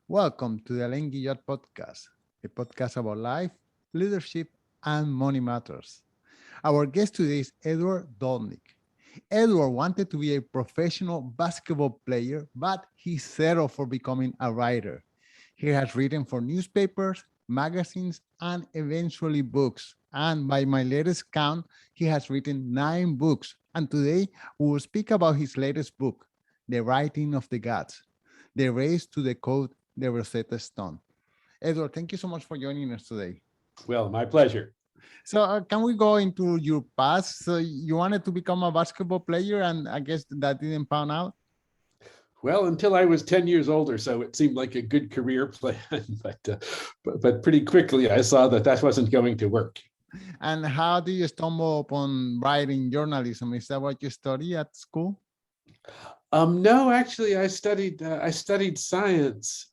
Welcome to the Alain Guillot podcast, a podcast about life, leadership, and money matters. Our guest today is Edward Dolnick. Edward wanted to be a professional basketball player, but he settled for becoming a writer. He has written for newspapers, magazines, and eventually books. And by my latest count, he has written 9 books. And today we will speak about his latest book, The Writing of the Gods, The Race to Decode the Rosetta Stone. Edward, thank you so much for joining us today. Well, my pleasure. So, can we go into your past? So, you wanted to become a basketball player, and I guess that didn't pan out. Well, until I was 10 years old or so, it seemed like a good career plan, but pretty quickly I saw that wasn't going to work. And how do you stumble upon writing journalism? Is that what you study at school? No, actually, I studied science.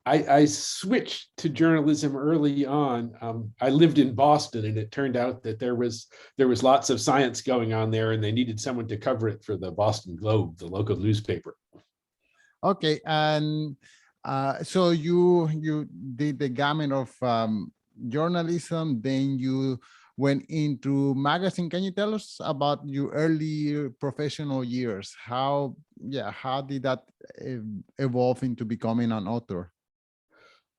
I switched to journalism early on. I lived in Boston, and it turned out that there was lots of science going on there, and they needed someone to cover it for the Boston Globe, the local newspaper. Okay, and so you did the gamut of journalism, then you went into magazine. Can you tell us about your early professional years? How did that evolve into becoming an author?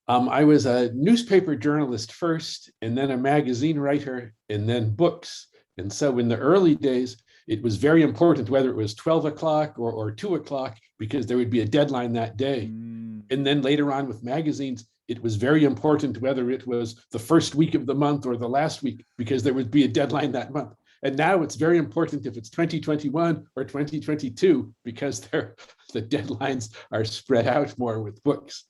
I was a newspaper journalist first, and then a magazine writer, and then books. And so in the early days, it was very important whether it was 12 o'clock or 2 o'clock, because there would be a deadline that day. And then later on with magazines, it was very important whether it was the first week of the month or the last week, because there would be a deadline that month. And now it's very important if it's 2021 or 2022, because the deadlines are spread out more with books.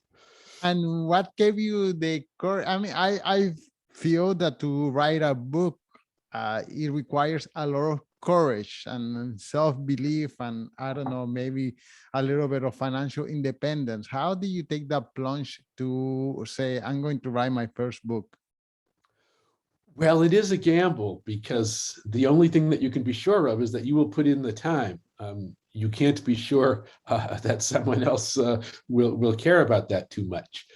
And what gave you the courage? I mean, I feel that to write a book, it requires a lot of courage and self-belief, and I don't know, maybe a little bit of financial independence. How do you take that plunge to say, I'm going to write my first book? Well, it is a gamble, because the only thing that you can be sure of is that you will put in the time. You can't be sure that someone else will care about that too much.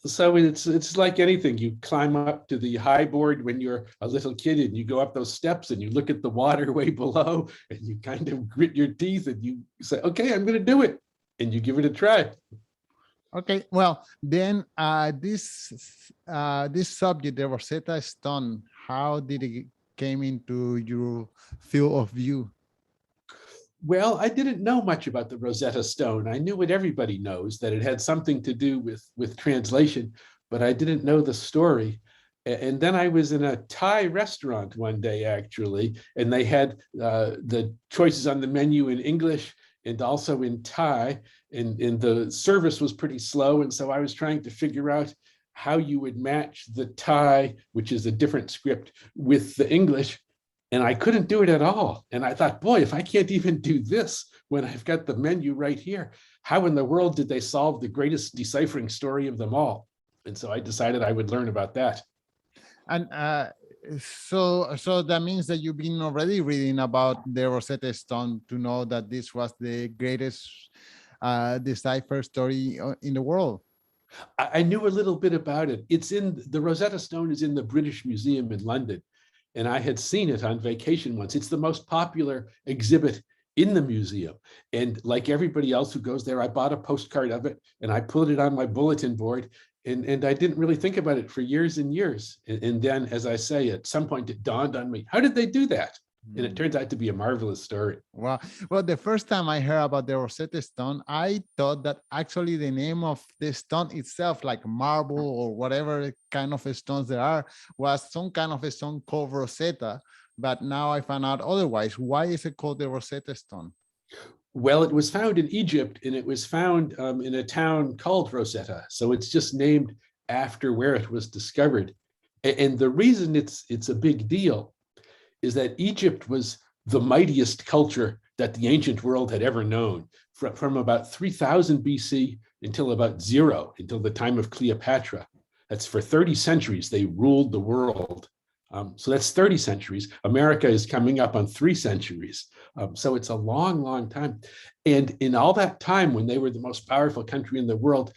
So it's like anything. You climb up to the high board when you're a little kid, and you go up those steps and you look at the water way below, and you kind of grit your teeth and you say, okay, I'm going to do it. And you give it a try. Okay, well, then this subject, the Rosetta Stone, how did it came into your field of view? Well, I didn't know much about the Rosetta Stone. I knew what everybody knows, that it had something to do with translation, but I didn't know the story. And then I was in a Thai restaurant one day, actually, and they had the choices on the menu in English and also in Thai, and the service was pretty slow. And so I was trying to figure out how you would match the Thai, which is a different script, with the English. And I couldn't do it at all. And I thought, boy, if I can't even do this when I've got the menu right here, how in the world did they solve the greatest deciphering story of them all? And so I decided I would learn about that. And so that means that you've been already reading about the Rosetta Stone to know that this was the greatest decipher story in the world. I knew a little bit about it. The Rosetta Stone is in the British Museum in London. And I had seen it on vacation once. It's the most popular exhibit in the museum. And like everybody else who goes there, I bought a postcard of it and I put it on my bulletin board. And I didn't really think about it for years and years. And then, as I say, at some point it dawned on me, how did they do that? And it turns out to be a marvelous story. Wow. Well, the first time I heard about the Rosetta Stone, I thought that actually the name of the stone itself, like marble or whatever kind of stones there are, was some kind of a stone called Rosetta. But now I found out otherwise. Why is it called the Rosetta Stone? Well, it was found in Egypt, and it was found in a town called Rosetta. So it's just named after where it was discovered. And the reason it's a big deal is that Egypt was the mightiest culture that the ancient world had ever known. From about 3000 BC until about 0, until the time of Cleopatra. That's for 30 centuries, they ruled the world. So that's 30 centuries. America is coming up on 3 centuries. So it's a long, long time. And in all that time, when they were the most powerful country in the world,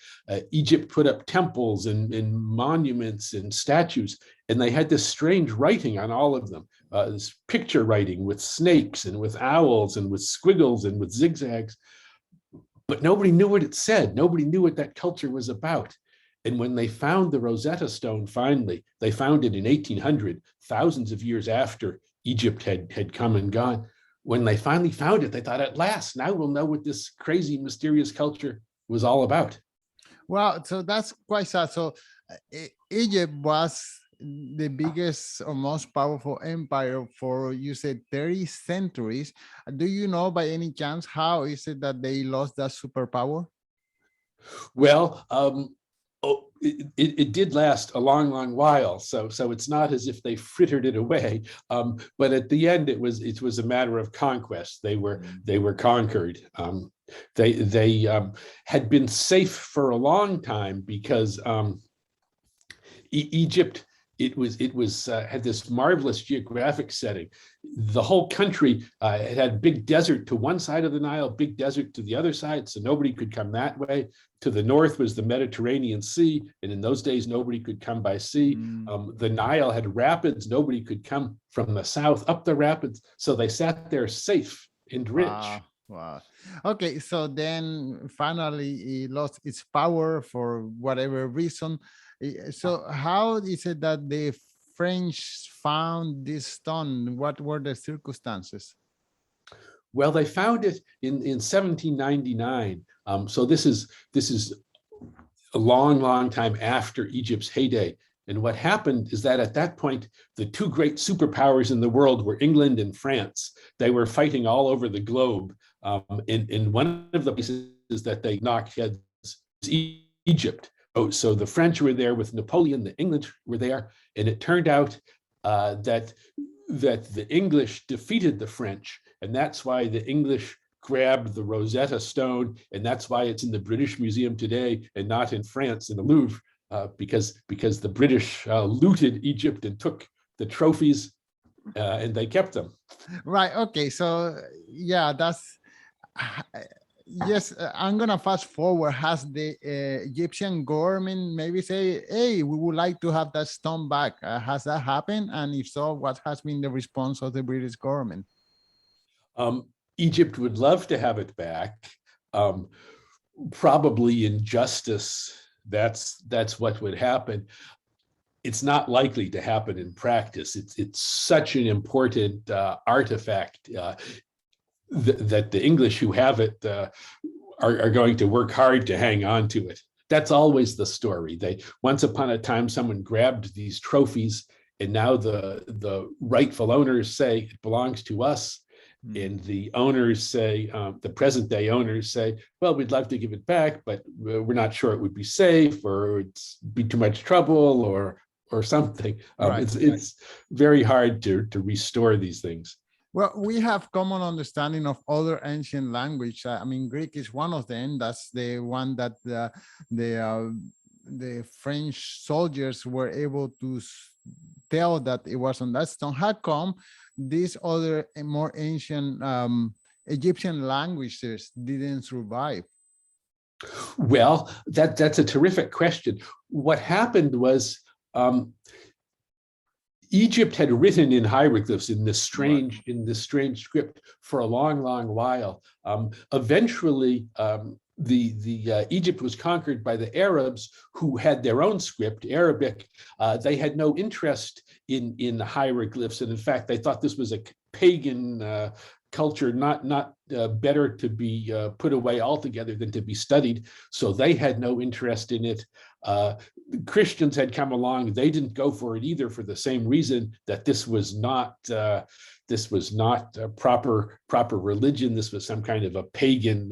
Egypt put up temples and monuments and statues, and they had this strange writing on all of them, this picture writing with snakes and with owls and with squiggles and with zigzags. But nobody knew what it said. Nobody knew what that culture was about. And when they found the Rosetta Stone, finally, they found it in 1800, thousands of years after Egypt had come and gone. When they finally found it, they thought, at last, now we'll know what this crazy, mysterious culture was all about. Wow, so that's quite sad. So Egypt was the biggest or most powerful empire for, you said, 30 centuries. Do you know by any chance how is it that they lost that superpower? Well, it did last a long, long while. So it's not as if they frittered it away. But at the end, it was a matter of conquest. They were conquered. They had been safe for a long time because Egypt, had this marvelous geographic setting. The whole country it had big desert to one side of the Nile, big desert to the other side, so nobody could come that way. To the north was the Mediterranean Sea, and in those days nobody could come by sea. The Nile had rapids, nobody could come from the south up the rapids, so they sat there safe and rich. Wow. Okay, so then finally it lost its power for whatever reason. So how is it that the French found this stone? What were the circumstances? Well, they found it in 1799. So this is a long, long time after Egypt's heyday. And what happened is that at that point, the 2 great superpowers in the world were England and France. They were fighting all over the globe. In one of the places that they knocked heads was Egypt. So the French were there with Napoleon, the English were there, and it turned out that the English defeated the French, and that's why the English grabbed the Rosetta Stone, and that's why it's in the British Museum today and not in France in the Louvre, because the British looted Egypt and took the trophies, and they kept them. Right. Okay. So yeah, that's. Yes, I'm gonna fast forward. Has the Egyptian government maybe say, "Hey, we would like to have that stone back"? Has that happened? And if so, what has been the response of the British government? Egypt would love to have it back. Probably in justice, that's what would happen. It's not likely to happen in practice. It's such an important artifact. That the English who have it are going to work hard to hang on to it. That's always the story. Once upon a time, someone grabbed these trophies, and now the rightful owners say it belongs to us. And the owners say, the present day owners say, well, we'd love to give it back, but we're not sure it would be safe, or it'd be too much trouble, or something. It's very hard to restore these things. Well, we have common understanding of other ancient language. I mean, Greek is one of them. That's the one that the French soldiers were able to tell that it was on that stone. How come these other more ancient Egyptian languages didn't survive? Well, that's a terrific question. What happened was Egypt had written in hieroglyphs in this strange script for a long, long while. Eventually, Egypt was conquered by the Arabs, who had their own script, Arabic. They had no interest in hieroglyphs, and in fact, they thought this was a pagan culture, not better to be put away altogether than to be studied. So they had no interest in it. Christians had come along; they didn't go for it either, for the same reason that this was not a proper religion. This was some kind of a pagan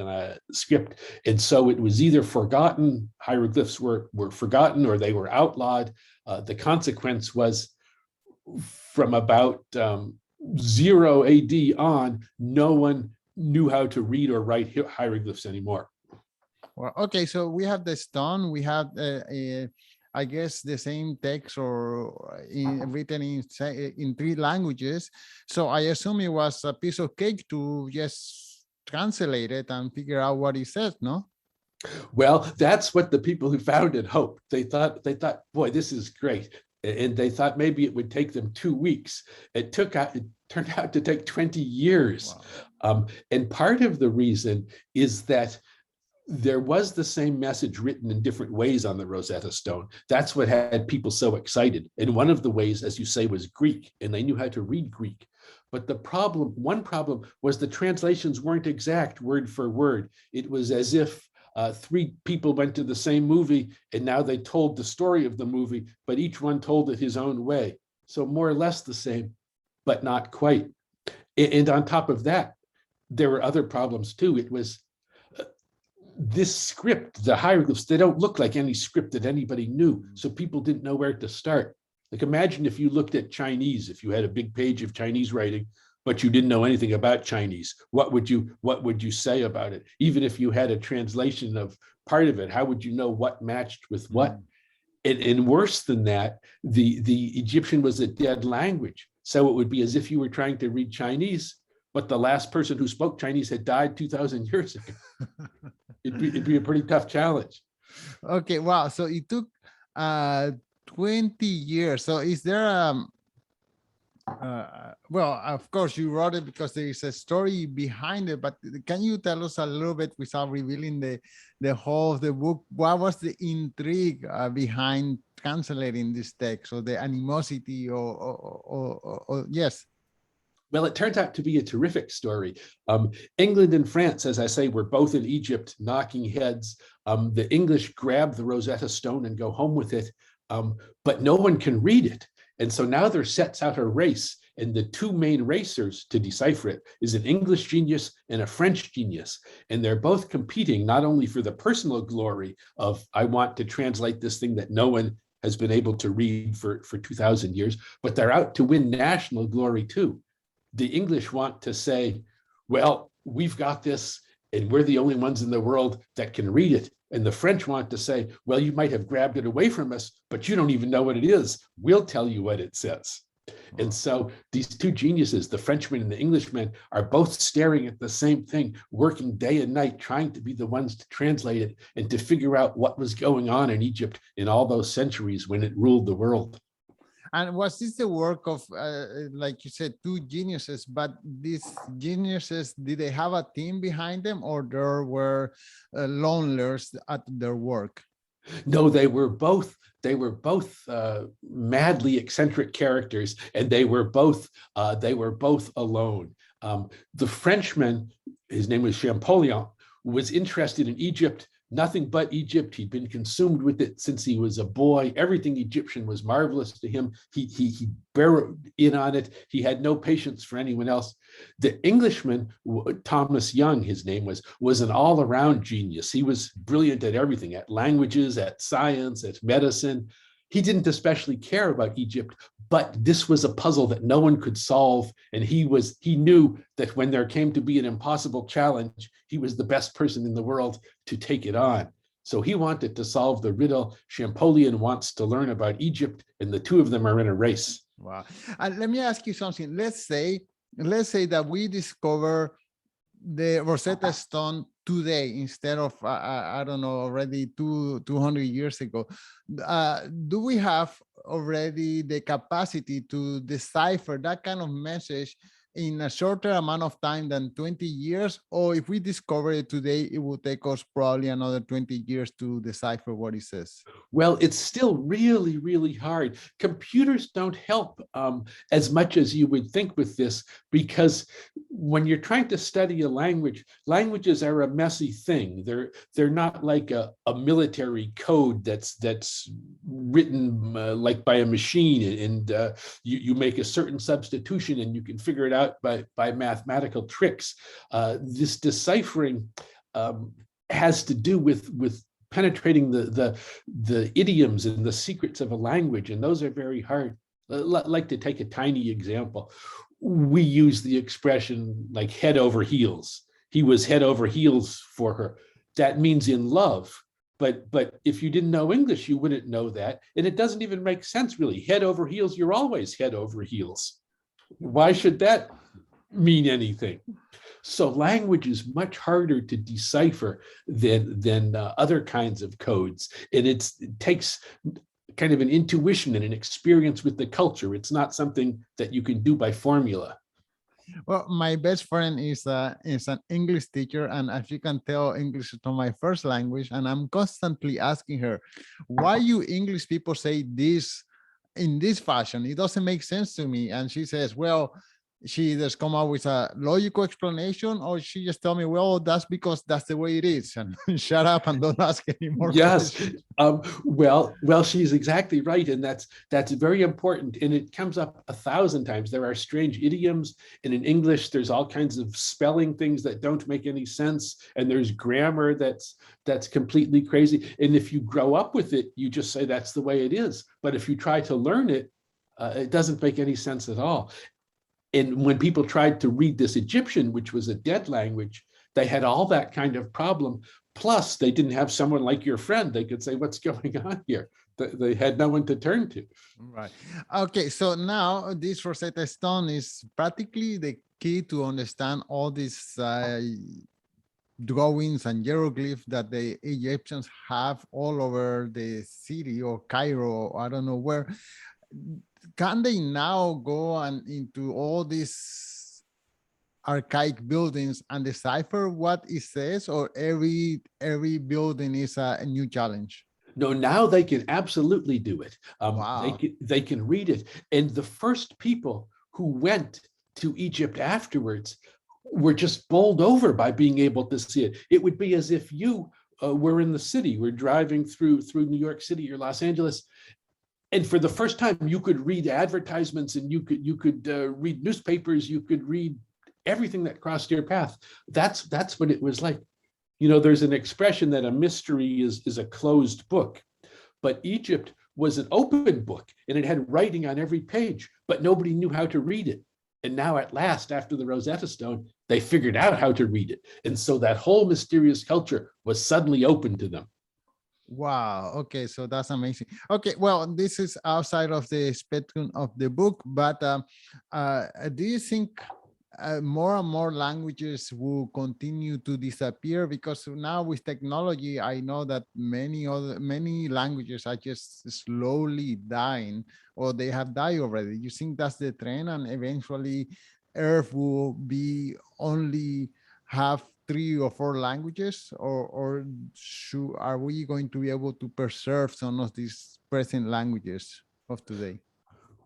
script, and so it was either forgotten. Hieroglyphs were forgotten, or they were outlawed. The consequence was, from about 0 AD on, no one knew how to read or write hieroglyphs anymore. Well, okay, so we have the stone, we have I guess, the same text or written in three languages. So I assume it was a piece of cake to just translate it and figure out what he says, no? Well, that's what the people who found it hoped. They thought, boy, this is great. And they thought maybe it would take them 2 weeks. It turned out to take 20 years. Wow. And part of the reason is that there was the same message written in different ways on the Rosetta Stone. That's what had people so excited. And one of the ways, as you say, was Greek, and they knew how to read Greek. But one problem was the translations weren't exact word for word. It was as if three people went to the same movie, and now they told the story of the movie, but each one told it his own way. So more or less the same, but not quite. And on top of that, there were other problems too. It was this script, the hieroglyphs, they don't look like any script that anybody knew. So people didn't know where to start. Like, imagine if you looked at Chinese, if you had a big page of Chinese writing, but you didn't know anything about Chinese. What would you say about it? Even if you had a translation of part of it, how would you know what matched with what? And worse than that, the Egyptian was a dead language. So it would be as if you were trying to read Chinese, but the last person who spoke Chinese had died 2,000 years ago. It'd be a pretty tough challenge. Okay, wow. So it took 20 years. So is there well, of course you wrote it because there is a story behind it, but can you tell us a little bit, without revealing the whole of the book, what was the intrigue behind translating this text, or the animosity, or yes? Well, it turns out to be a terrific story. England and France, as I say, were both in Egypt knocking heads. The English grab the Rosetta Stone and go home with it, but no one can read it. And so now there sets out a race, and the two main racers to decipher it is an English genius and a French genius. And they're both competing not only for the personal glory of, I want to translate this thing that no one has been able to read for 2,000 years, but they're out to win national glory too. The English want to say, well, we've got this, and we're the only ones in the world that can read it. And the French want to say, well, you might have grabbed it away from us, but you don't even know what it is. We'll tell you what it says. And so these two geniuses, the Frenchman and the Englishman, are both staring at the same thing, working day and night, trying to be the ones to translate it and to figure out what was going on in Egypt in all those centuries when it ruled the world. And was this the work of, like you said, two geniuses, but these geniuses, did they have a team behind them, or there were loners at their work? No, they were both madly eccentric characters, and they were both alone. The Frenchman, his name was Champollion, was interested in Egypt, nothing but Egypt. He'd been consumed with it since he was a boy. Everything Egyptian was marvelous to him. He burrowed in on it. He had no patience for anyone else. The Englishman, Thomas Young, his name was an all-around genius. He was brilliant at everything, at languages, at science, at medicine. He didn't especially care about Egypt, but this was a puzzle that no one could solve. And he knew that when there came to be an impossible challenge, he was the best person in the world to take it on. So he wanted to solve the riddle. Champollion wants to learn about Egypt, and the two of them are in a race. Wow. And let me ask you something. Let's say that we discover the Rosetta Stone today instead of I don't know, already 200 years ago. Do we have already the capacity to decipher that kind of message in a shorter amount of time than 20 years? Or if we discover it today, it will take us probably another 20 years to decipher what it says? Well, it's still really, really hard. Computers don't help as much as you would think with this, because when you're trying to study a language, languages are a messy thing. They're not like a military code that's written like by a machine, and you make a certain substitution and you can figure it out by mathematical tricks. This deciphering has to do with penetrating the idioms and the secrets of a language, and those are very hard. Like, to take a tiny example, we use the expression like head over heels. He was head over heels for her. That means in love. but if you didn't know English, you wouldn't know that. And it doesn't even make sense, really. Head over heels, you're always head over heels. Why should that mean anything? So language is much harder to decipher than other kinds of codes. And it takes kind of an intuition and an experience with the culture. It's not something that you can do by formula. Well, my best friend is an English teacher, and as you can tell, English is not my first language, and I'm constantly asking her, why you English people say this in this fashion? It doesn't make sense to me. And she says, well, she just come up with a logical explanation, or she just tell me, well, that's because that's the way it is, and shut up and don't ask any more Yes. questions. Well, she's exactly right. And that's very important. And it comes up 1,000 times. There are strange idioms. And in English, there's all kinds of spelling things that don't make any sense. And there's grammar that's completely crazy. And if you grow up with it, you just say that's the way it is. But if you try to learn it, it doesn't make any sense at all. And when people tried to read this Egyptian, which was a dead language, they had all that kind of problem. Plus, they didn't have someone like your friend. They could say, what's going on here? They had no one to turn to. Right. Okay. So now this Rosetta Stone is practically the key to understand all these drawings and hieroglyphs that the Egyptians have all over the city or Cairo, or I don't know where. Can they now go and into all these archaic buildings and decipher what it says, or every building is a new challenge? No, now they can absolutely do it. Wow. They can read it. And the first people who went to Egypt afterwards were just bowled over by being able to see it. It would be as if you were in the city, we're driving through New York City or Los Angeles, and for the first time, you could read advertisements, and you could read newspapers, you could read everything that crossed your path. That's what it was like. You know, there's an expression that a mystery is a closed book, but Egypt was an open book, and it had writing on every page, but nobody knew how to read it. And now at last, after the Rosetta Stone, they figured out how to read it. And so that whole mysterious culture was suddenly open to them. Wow. Okay. So that's amazing. Okay. Well, this is outside of the spectrum of the book, but do you think more and more languages will continue to disappear? Because now with technology, I know that many languages are just slowly dying, or they have died already. You think that's the trend, and eventually Earth will be only have 3 or 4 languages, or are we going to be able to preserve some of these present languages of today?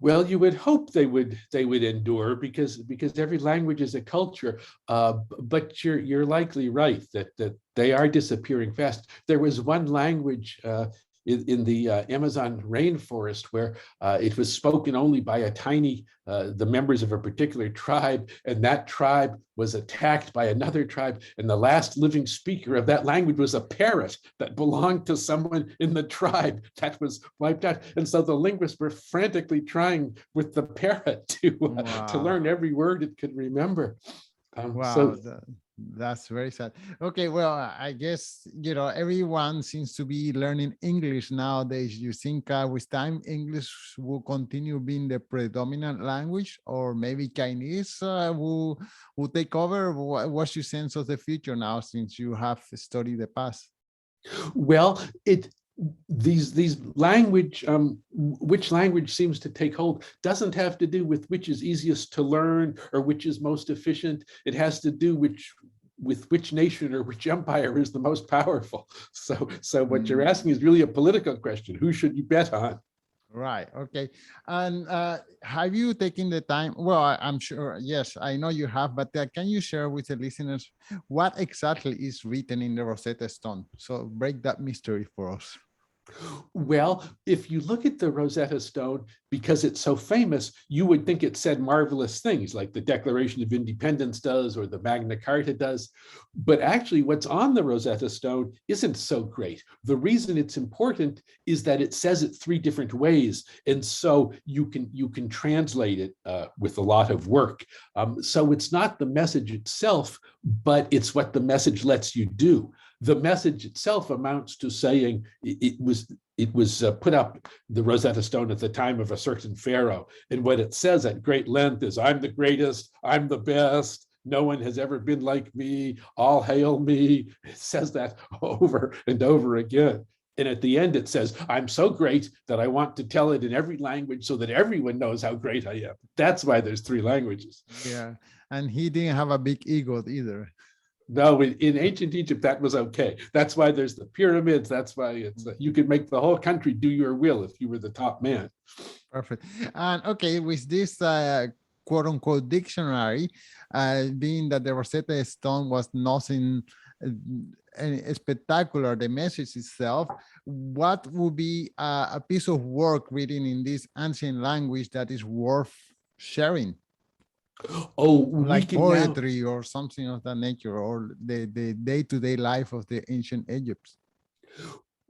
Well, you would hope they would endure, because every language is a culture. But you're likely right that they are disappearing fast. There was one language in the Amazon rainforest where it was spoken only by the members of a particular tribe, and that tribe was attacked by another tribe, and the last living speaker of that language was a parrot that belonged to someone in the tribe that was wiped out. And so the linguists were frantically trying with the parrot to learn every word it could remember. Wow, that's very sad. Okay, well, I guess, everyone seems to be learning English nowadays. You think with time, English will continue being the predominant language, or maybe Chinese will take over? What's your sense of the future now, since you have studied the past? Well, these language, which language seems to take hold, doesn't have to do with which is easiest to learn or which is most efficient. It has to do with which nation or which empire is the most powerful. So what you're asking is really a political question. Who should you bet on? Right. Okay. And have you taken the time? Well, I'm sure, yes, I know you have, but can you share with the listeners what exactly is written in the Rosetta Stone? So break that mystery for us. Well, if you look at the Rosetta Stone, because it's so famous, you would think it said marvelous things like the Declaration of Independence does, or the Magna Carta does. But actually, what's on the Rosetta Stone isn't so great. The reason it's important is that it says it 3 different ways. And so you can translate it with a lot of work. So it's not the message itself, but it's what the message lets you do. The message itself amounts to saying it was put up, the Rosetta Stone, at the time of a certain pharaoh. And what it says at great length is, I'm the greatest, I'm the best, no one has ever been like me, all hail me. It says that over and over again. And at the end, it says, I'm so great that I want to tell it in every language so that everyone knows how great I am. That's why there's 3 languages. Yeah. And he didn't have a big ego either. No, in ancient Egypt, that was okay. That's why there's the pyramids. That's why it's you could make the whole country do your will if you were the top man. Perfect. And okay, with this quote unquote dictionary, being that the Rosetta Stone was nothing spectacular, the message itself, what would be a piece of work written in this ancient language that is worth sharing? Oh, like poetry or something of that nature, or the day-to-day life of the ancient Egypt.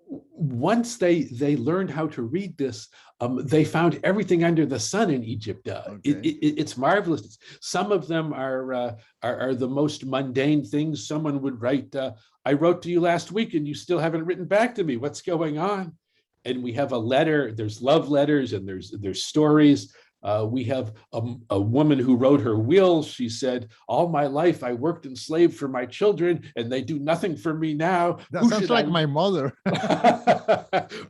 Once they learned how to read this, they found everything under the sun in Egypt. Okay. It's marvelous. Some of them are the most mundane things. Someone would write, I wrote to you last week and you still haven't written back to me. What's going on? And we have a letter. There's love letters and there's stories. We have a woman who wrote her will. She said, all my life I worked and slaved for my children and they do nothing for me now. That sounds like my mother.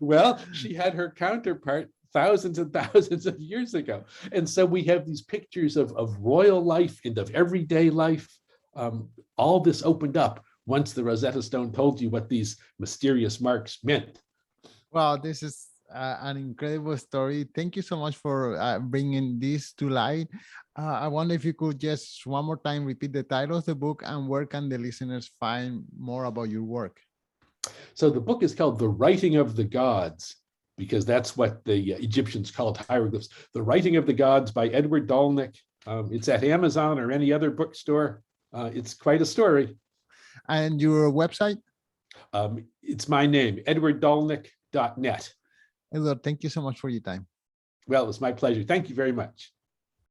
Well, she had her counterpart thousands and thousands of years ago. And so we have these pictures of royal life and of everyday life. All this opened up once the Rosetta Stone told you what these mysterious marks meant. Wow, this is an incredible story. Thank you so much for bringing this to light. I wonder if you could just one more time repeat the title of the book and where can the listeners find more about your work? So the book is called The Writing of the Gods, because that's what the Egyptians called hieroglyphs. The Writing of the Gods by Edward Dolnick. It's at Amazon or any other bookstore. It's quite a story. And your website? It's my name, edwarddolnick.net. Edward, thank you so much for your time. Well, it's my pleasure. Thank you very much.